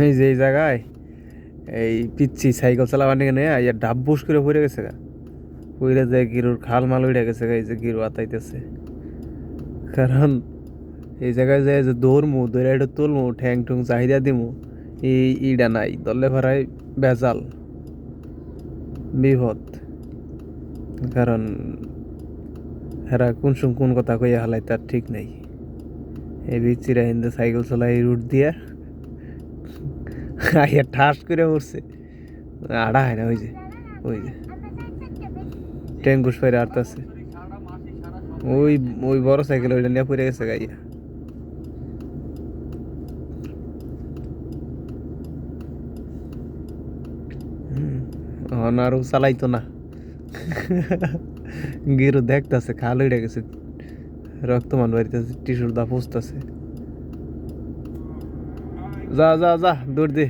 এই যে এই জায়গায় এই পিচ্ছি সাইকেল চালাবার নিয়ে নেই আর ডাব্বুস করে পড়ে গেছে গা, পড়ে যায় গিরুর খাল মাল উঠে গেছে গা, এই যে গিরু আতাইতেছে। কারণ এই জায়গায় যায় যে দৌড়মু দৌড়ে একটু তুলমু ঠ্যাং ঠুং চাহিদা দিমু, এই ইডা নাই, দলে ভরাই বেজাল বিপদ। কারণ হেরা কোন সম কোন কথা কইয়া হালাই তার ঠিক নাই। এই বিচিরা হিন্দু সাইকেল চালাই রুট দিয়া আইয়া ঠাস করে পড়ছে, আড়া হয় না। ওই যে ওই যে ট্যাঙ্গুস ফেরে আড়তাছে, ওই ওই বড় সাইকেল ওইটা নিয়ে পড়ে গেছে গাইয়া। আরও চালাইতো না। গিরু দেখতাছে খাল উঠে গেছে, রক্তমান বাড়িতেছে, টিস্যুর দা পুষতেছে। যা যা যা দৌড় দে।